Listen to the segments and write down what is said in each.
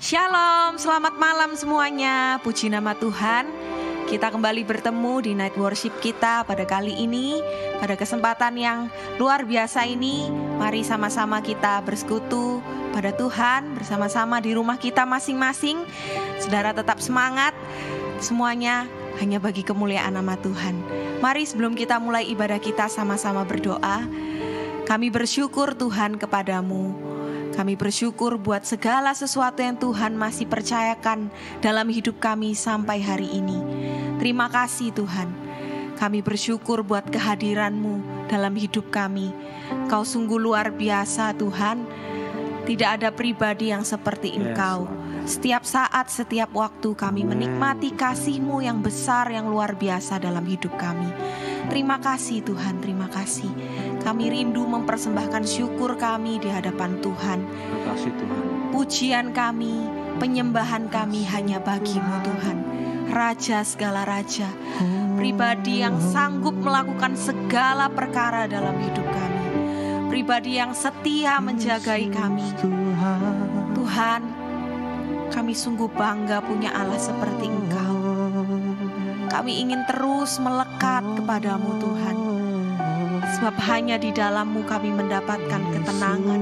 Shalom, selamat malam semuanya. Puji nama Tuhan. Kita kembali bertemu di night worship kita pada kali ini. Pada kesempatan yang luar biasa ini, mari sama-sama kita bersekutu pada Tuhan bersama-sama di rumah kita masing-masing. Saudara tetap semangat, semuanya hanya bagi kemuliaan nama Tuhan. Mari sebelum kita mulai ibadah kita sama-sama berdoa. Kami bersyukur Tuhan kepadamu. Kami bersyukur buat segala sesuatu yang Tuhan masih percayakan dalam hidup kami sampai hari ini. Terima kasih Tuhan. Kami bersyukur buat kehadiran-Mu dalam hidup kami. Kau sungguh luar biasa Tuhan. Tidak ada pribadi yang seperti Engkau. Setiap saat, setiap waktu kami menikmati kasih-Mu yang besar, yang luar biasa dalam hidup kami. Terima kasih Tuhan, terima kasih. Kami rindu mempersembahkan syukur kami di hadapan Tuhan. Terima kasih Tuhan. Pujian kami, penyembahan kami hanya bagi-Mu Tuhan. Raja segala raja, pribadi yang sanggup melakukan segala perkara dalam hidup kami. Pribadi yang setia menjagai kami. Tuhan, kami sungguh bangga punya Allah seperti Engkau. Kami ingin terus melekat kepadamu Tuhan. Sebab hanya di dalam-Mu kami mendapatkan ketenangan.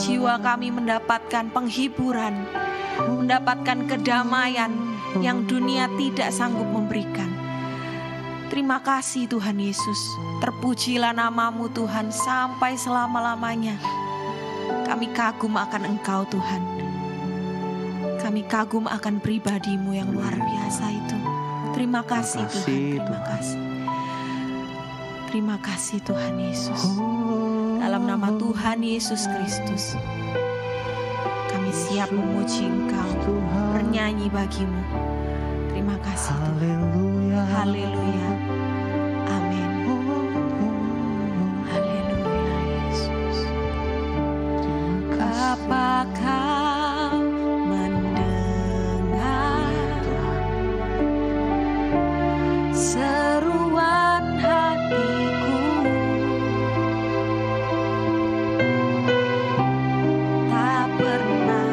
Jiwa kami mendapatkan penghiburan, mendapatkan kedamaian yang dunia tidak sanggup memberikan. Terima kasih Tuhan Yesus. Terpujilah nama-Mu Tuhan sampai selama-lamanya. Kami kagum akan Engkau Tuhan. Kami kagum akan pribadi-Mu yang luar biasa itu. Terima kasih Tuhan, terima kasih. Terima kasih Tuhan Yesus. Dalam nama Tuhan Yesus Kristus, kami siap memuji Engkau, bernyanyi bagi-Mu. Terima kasih Tuhan. Haleluya. Amin. Haleluya Yesus. Apakah mendengar seruan hatiku? Tak pernah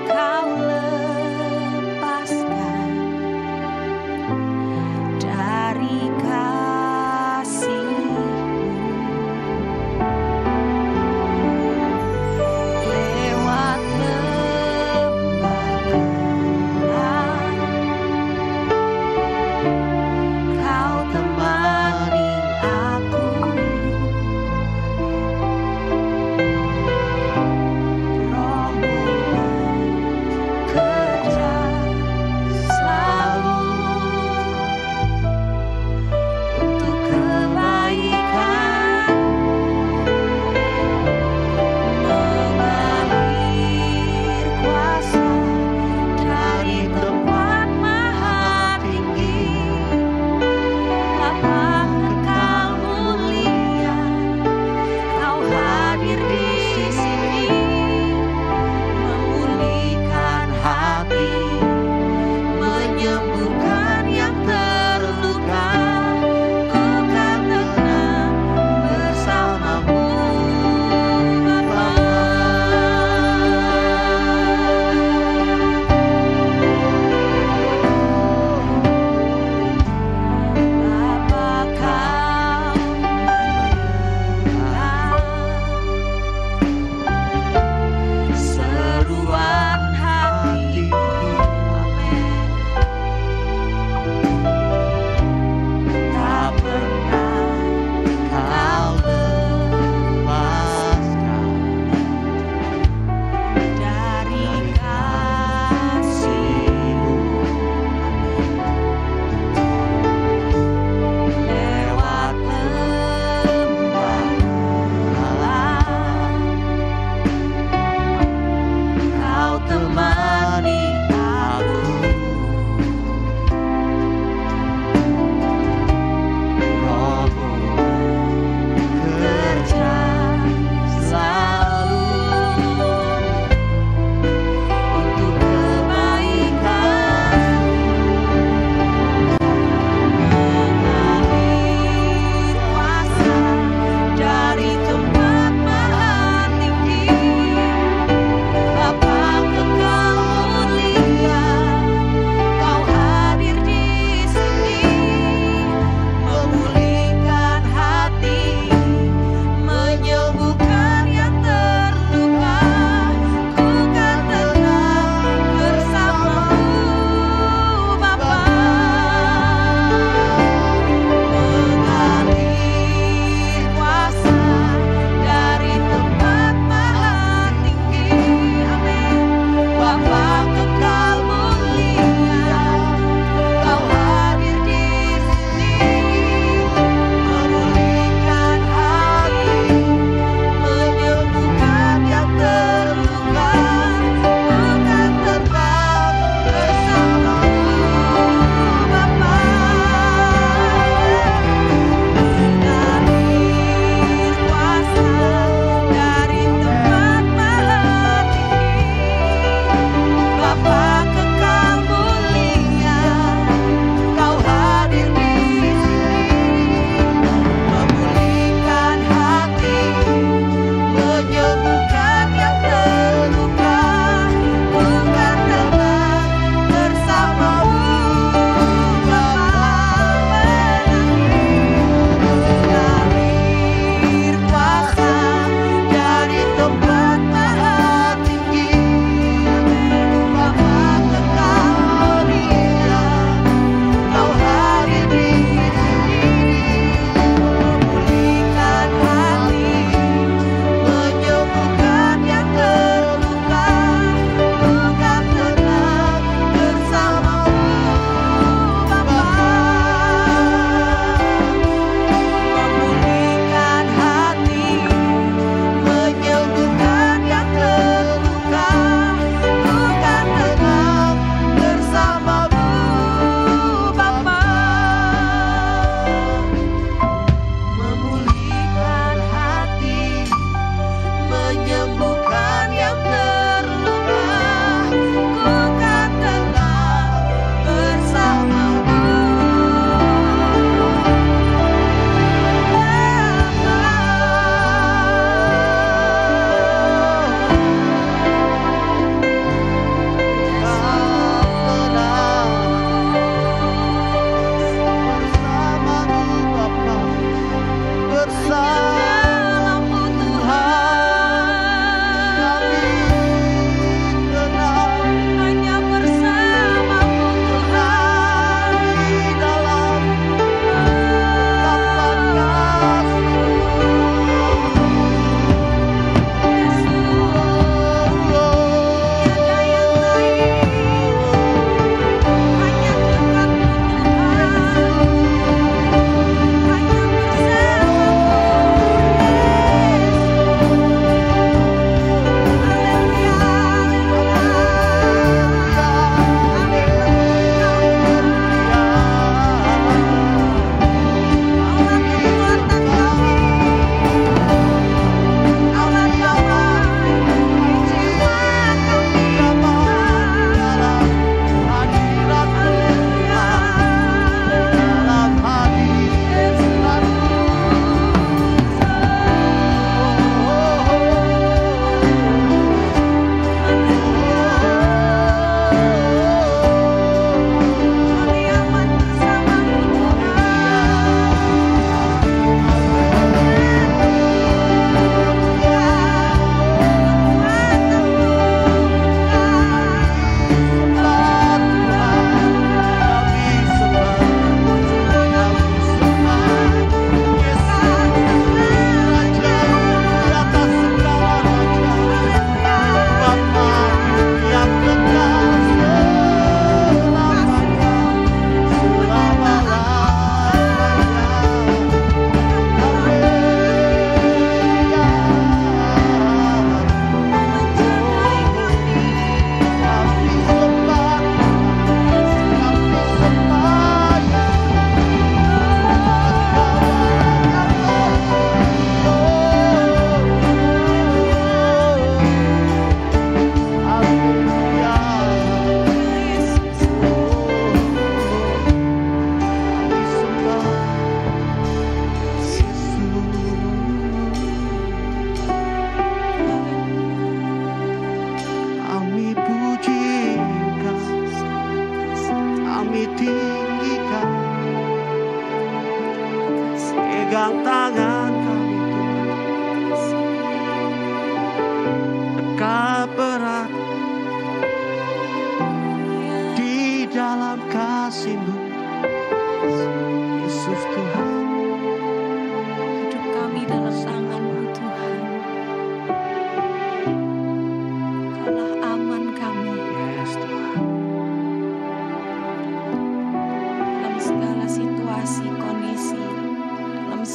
Kau lepaskan dari kasih-Mu. Lewat lembah gelap, Kau temani aku. Roh-Mu bekerja selalu untuk kebaikan, mengalir kuasa dari tempat maha tinggi. Lapang kekal mulia, Kau hadir di sini, memulihkan hati, menyembuhkan yang terluka. Ku kan tenang bersama-Mu Bapa. Apakah mendengar seruan hatiku? Amin. Tak pernah Kau lepaskan dari kasih-Mu. Lewat lembah gelap, Kau temani aku. Roh-Mu bekerja selalu untuk kebaikan, mengalir kuasa dari tempat maha tinggi. Apakah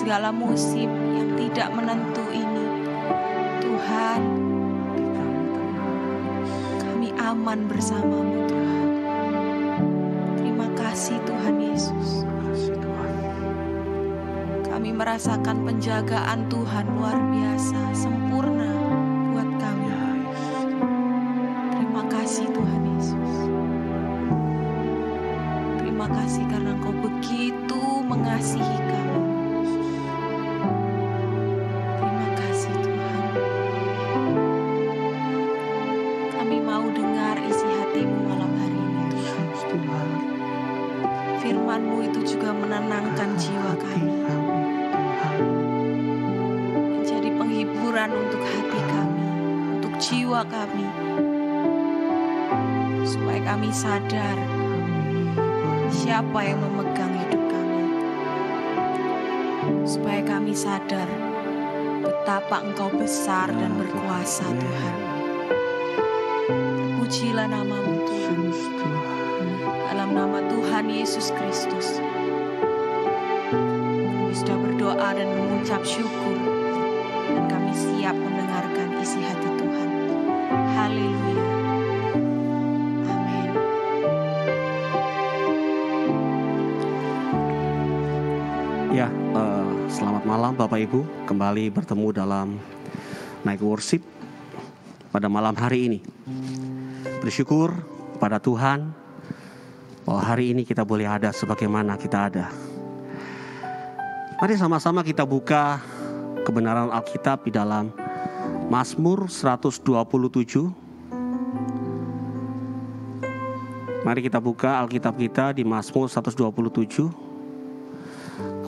segala musim yang tidak menentu ini. Tuhan, kami aman bersama-Mu Tuhan. Terima kasih Tuhan Yesus. Kami merasakan penjagaan Tuhan luar biasa, sempurna buat kami. Terima kasih Tuhan Yesus. Terima kasih karena Engkau begitu mengasihi kami. Terima kasih Tuhan. Kami mau dengar isi hati-Mu malam hari ini Tuhan. Firman-Mu itu juga menenangkan jiwa kami, menjadi penghiburan untuk hati kami, untuk jiwa kami, supaya kami sadar siapa yang memegang hidup kami, supaya kami sadar betapa Engkau besar dan berkuasa Tuhan. Terpujilah nama-Mu Tuhan. Dalam nama Tuhan Yesus Kristus, kami sudah berdoa dan mengucap syukur, dan kami siap mendengarkan isi hati Tuhan. Haleluya. Amin. Ya, selamat malam Bapak Ibu. Kembali bertemu dalam Night Worship pada malam hari ini. Bersyukur pada Tuhan bahwa hari ini kita boleh ada sebagaimana kita ada. Mari sama-sama kita buka kebenaran Alkitab di dalam Mazmur 127. Mari kita buka Alkitab kita di Mazmur 127,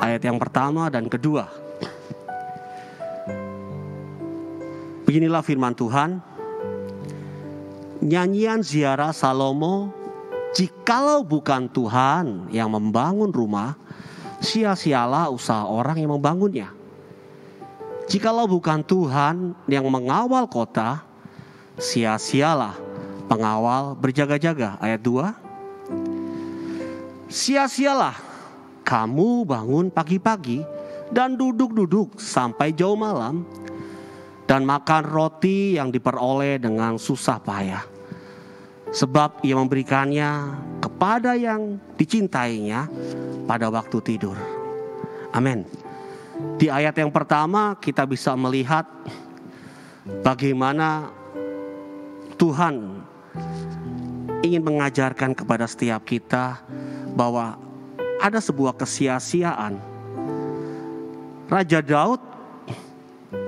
ayat yang pertama dan kedua. Beginilah firman Tuhan. Nyanyian ziarah Salomo, jikalau bukan Tuhan yang membangun rumah, sia-sialah usaha orang yang membangunnya. Jikalau bukan Tuhan yang mengawal kota, sia-sialah pengawal berjaga-jaga. Ayat 2. Sia-sialah kamu bangun pagi-pagi dan duduk-duduk sampai jauh malam, dan makan roti yang diperoleh dengan susah payah. Sebab ia memberikannya kepada yang dicintainya pada waktu tidur. Amin. Di ayat yang pertama kita bisa melihat bagaimana Tuhan ingin mengajarkan kepada setiap kita bahwa ada sebuah kesia-siaan. Raja Daud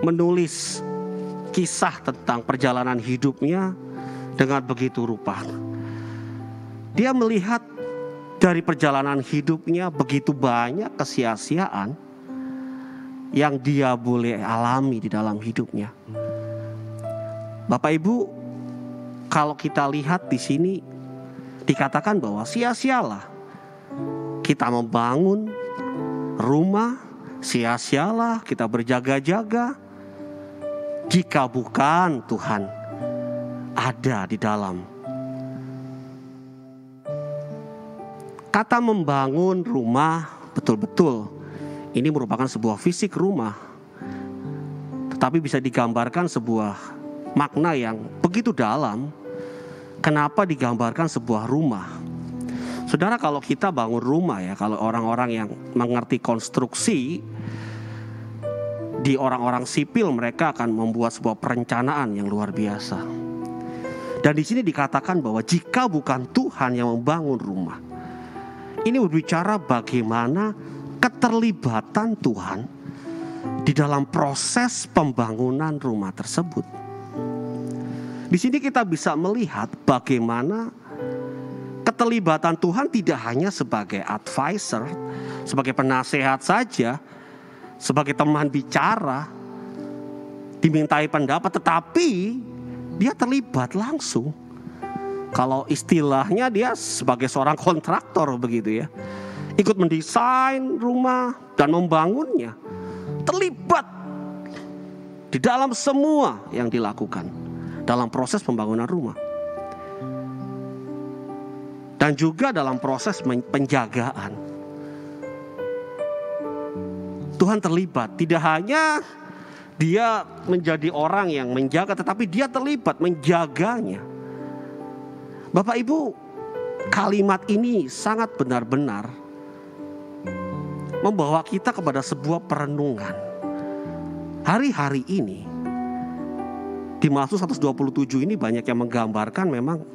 menulis kisah tentang perjalanan hidupnya dengan begitu rupa. Dia melihat dari perjalanan hidupnya begitu banyak kesia-siaan yang dia boleh alami di dalam hidupnya. Bapak Ibu, kalau kita lihat di sini dikatakan bahwa sia-sialah kita membangun rumah, sia-sialah kita berjaga-jaga jika bukan Tuhan ada di dalam. Kata membangun rumah, betul-betul ini merupakan sebuah fisik rumah, tetapi bisa digambarkan sebuah makna yang begitu dalam. Kenapa digambarkan sebuah rumah? Saudara, kalau kita bangun rumah ya, kalau orang-orang yang mengerti konstruksi, di orang-orang sipil mereka akan membuat sebuah perencanaan yang luar biasa. Dan di sini dikatakan bahwa jika bukan Tuhan yang membangun rumah, ini berbicara bagaimana keterlibatan Tuhan di dalam proses pembangunan rumah tersebut. Di sini kita bisa melihat bagaimana keterlibatan Tuhan tidak hanya sebagai advisor, sebagai penasehat saja, sebagai teman bicara, dimintai pendapat, tetapi dia terlibat langsung. Kalau istilahnya dia sebagai seorang kontraktor begitu ya, ikut mendesain rumah dan membangunnya, terlibat di dalam semua yang dilakukan dalam proses pembangunan rumah, dan juga dalam proses penjagaan. Tuhan terlibat. Tidak hanya dia menjadi orang yang menjaga, tetapi dia terlibat menjaganya. Bapak Ibu, kalimat ini sangat benar-benar membawa kita kepada sebuah perenungan. Hari-hari ini di Mazmur 127 ini banyak yang menggambarkan memang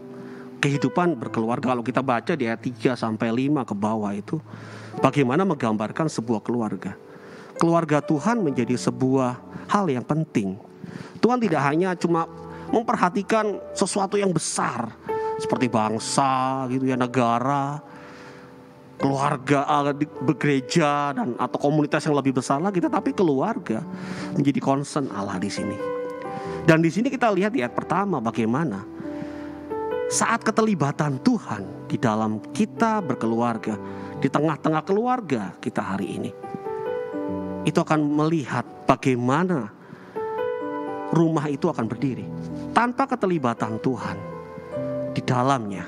kehidupan berkeluarga. Kalau kita baca di ayat 3 sampai 5 ke bawah itu, bagaimana menggambarkan sebuah keluarga. Keluarga Tuhan menjadi sebuah hal yang penting. Tuhan tidak hanya cuma memperhatikan sesuatu yang besar seperti bangsa gitu ya, negara, keluarga, bergereja dan atau komunitas yang lebih besar lagi, tetapi keluarga menjadi concern Allah di sini. Dan di sini kita lihat di ayat pertama bagaimana saat keterlibatan Tuhan di dalam kita berkeluarga, di tengah-tengah keluarga kita hari ini, itu akan melihat bagaimana rumah itu akan berdiri. Tanpa keterlibatan Tuhan di dalamnya,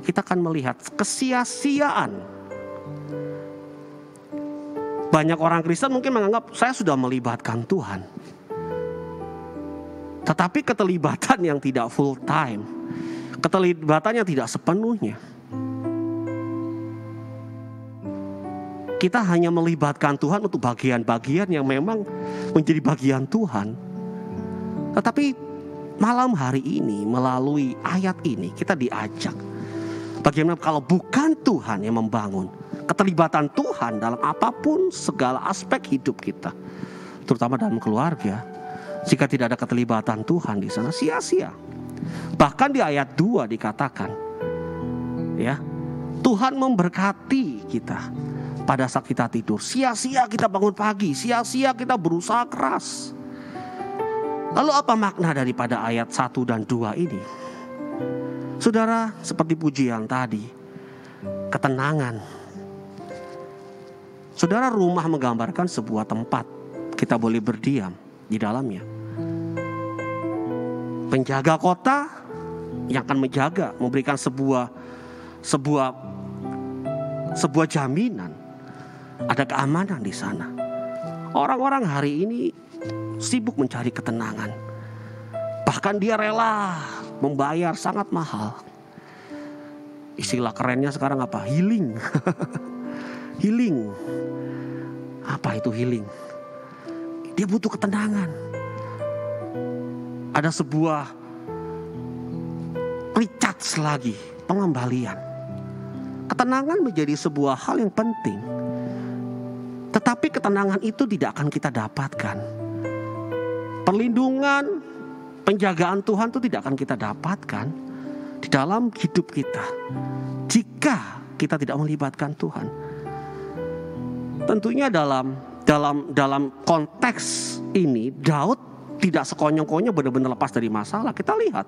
kita akan melihat kesia-siaan. Banyak orang Kristen mungkin menganggap saya sudah melibatkan Tuhan, tetapi keterlibatan yang tidak full time, keterlibatan yang tidak sepenuhnya. Kita hanya melibatkan Tuhan untuk bagian-bagian yang memang menjadi bagian Tuhan. Tetapi malam hari ini melalui ayat ini kita diajak bagaimana kalau bukan Tuhan yang membangun, keterlibatan Tuhan dalam apapun segala aspek hidup kita, terutama dalam keluarga, jika tidak ada keterlibatan Tuhan di sana sia-sia. Bahkan di ayat 2 dikatakan, ya, Tuhan memberkati kita pada saat kita tidur. Sia-sia kita bangun pagi, sia-sia kita berusaha keras. Lalu apa makna daripada ayat 1 dan 2 ini? Saudara, seperti pujian tadi, ketenangan. Saudara, rumah menggambarkan sebuah tempat kita boleh berdiam di dalamnya. Penjaga kota yang akan menjaga, memberikan sebuah jaminan, ada keamanan di sana. Orang-orang hari ini sibuk mencari ketenangan. Bahkan dia rela membayar sangat mahal. Istilah kerennya sekarang apa? Healing. Healing. Apa itu healing? Dia butuh ketenangan. Ada sebuah recharge lagi, pengembalian. Ketenangan menjadi sebuah hal yang penting. Tetapi ketenangan itu tidak akan kita dapatkan. Perlindungan, penjagaan Tuhan itu tidak akan kita dapatkan di dalam hidup kita jika kita tidak melibatkan Tuhan. Tentunya dalam konteks ini Daud tidak sekonyong-konyong benar-benar lepas dari masalah. Kita lihat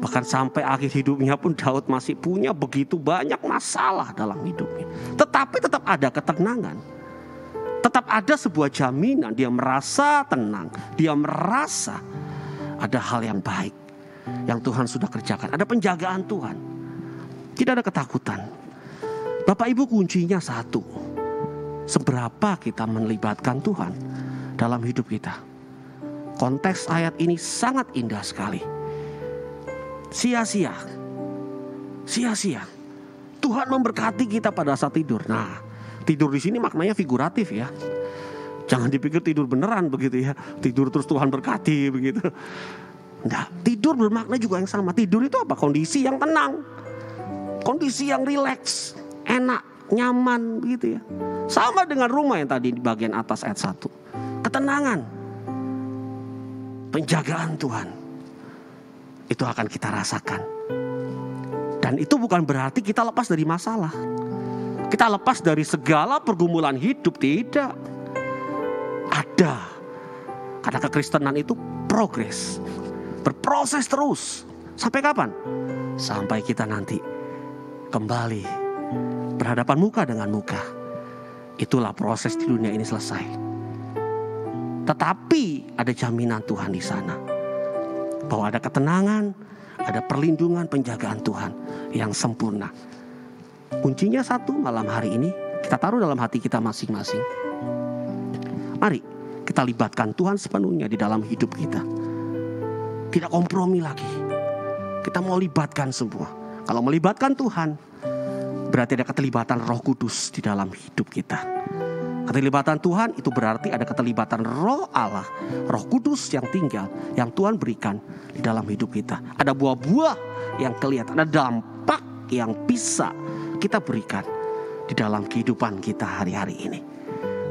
bahkan sampai akhir hidupnya pun Daud masih punya begitu banyak masalah dalam hidupnya. Tetapi tetap ada ketenangan. Tetap ada sebuah jaminan, dia merasa tenang, dia merasa ada hal yang baik yang Tuhan sudah kerjakan. Ada penjagaan Tuhan, tidak ada ketakutan. Bapak Ibu, kuncinya satu, seberapa kita melibatkan Tuhan dalam hidup kita. Konteks ayat ini sangat indah sekali. Sia-sia Tuhan memberkati kita pada saat tidur. Nah, tidur di sini maknanya figuratif ya. Jangan dipikir tidur beneran begitu ya. Tidur terus Tuhan berkati begitu. Nah, tidur bermakna juga yang sama. Tidur itu apa? Kondisi yang tenang, kondisi yang rileks, enak, nyaman begitu ya. Sama dengan rumah yang tadi di bagian atas ayat 1. Ketenangan, penjagaan Tuhan, itu akan kita rasakan. Dan itu bukan berarti kita lepas dari masalah, kita lepas dari segala pergumulan hidup. Tidak. Ada. Karena kekristenan itu progres, berproses terus. Sampai kapan? Sampai kita nanti kembali berhadapan muka dengan muka. Itulah proses di dunia ini selesai. Tetapi ada jaminan Tuhan di sana, bahwa ada ketenangan, ada perlindungan, penjagaan Tuhan yang sempurna. Kuncinya satu malam hari ini, kita taruh dalam hati kita masing-masing. kita libatkan Tuhan sepenuhnya di dalam hidup kita. Tidak kompromi lagi. Kita mau libatkan semua. Kalau melibatkan Tuhan, berarti ada keterlibatan Roh Kudus di dalam hidup kita. Keterlibatan Tuhan itu berarti ada keterlibatan Roh Allah, Roh Kudus yang tinggal, yang Tuhan berikan di dalam hidup kita. Ada buah-buah yang kelihatan, ada dampak yang bisa kita berikan di dalam kehidupan kita hari-hari ini.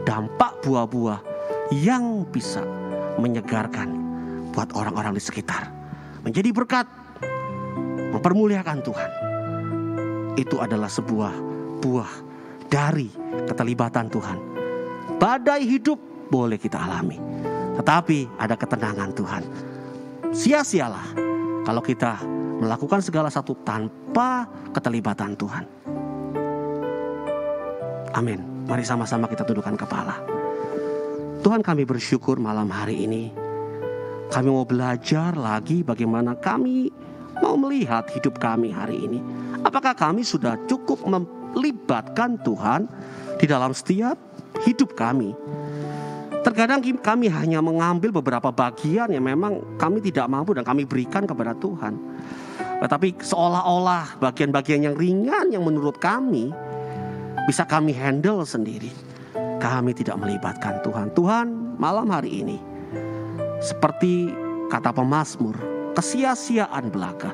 Dampak buah-buah yang bisa menyegarkan buat orang-orang di sekitar. Menjadi berkat, mempermuliakan Tuhan. Itu adalah sebuah buah dari keterlibatan Tuhan. Badai hidup boleh kita alami, tetapi ada ketenangan Tuhan. Sia-sialah kalau kita melakukan segala sesuatu tanpa keterlibatan Tuhan. Amin. Mari sama-sama kita tundukkan kepala. Tuhan, kami bersyukur malam hari ini. Kami mau belajar lagi bagaimana kami mau melihat hidup kami hari ini. Apakah kami sudah cukup melibatkan Tuhan di dalam setiap hidup kami? Terkadang kami hanya mengambil beberapa bagian yang memang kami tidak mampu dan kami berikan kepada Tuhan. Tetapi seolah-olah bagian-bagian yang ringan yang menurut kami bisa kami handle sendiri, kami tidak melibatkan Tuhan. Tuhan, malam hari ini seperti kata pemazmur, kesia-siaan belaka.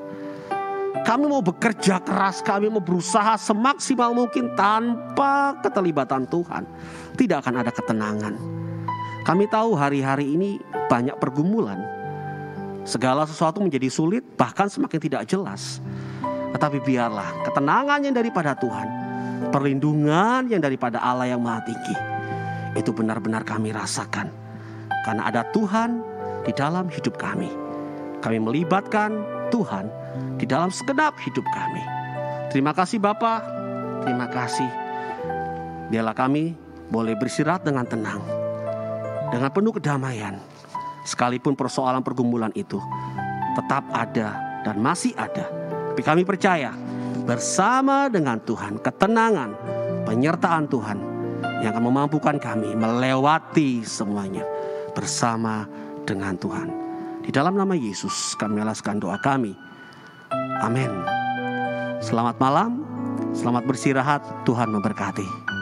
Kami mau bekerja keras, kami mau berusaha semaksimal mungkin tanpa keterlibatan Tuhan. Tidak akan ada ketenangan. Kami tahu hari-hari ini banyak pergumulan. Segala sesuatu menjadi sulit, bahkan semakin tidak jelas. Tetapi biarlah ketenangan yang daripada Tuhan, perlindungan yang daripada Allah yang Maha Tinggi, itu benar-benar kami rasakan. Karena ada Tuhan di dalam hidup kami. Kami melibatkan Tuhan di dalam segenap hidup kami. Terima kasih Bapa, terima kasih. Biarlah kami boleh beristirahat dengan tenang, dengan penuh kedamaian. Sekalipun persoalan pergumulan itu tetap ada dan masih ada, tapi kami percaya bersama dengan Tuhan, ketenangan, penyertaan Tuhan yang akan memampukan kami melewati semuanya bersama dengan Tuhan. Di dalam nama Yesus kami alaskan doa kami. Amin. Selamat malam, selamat beristirahat, Tuhan memberkati.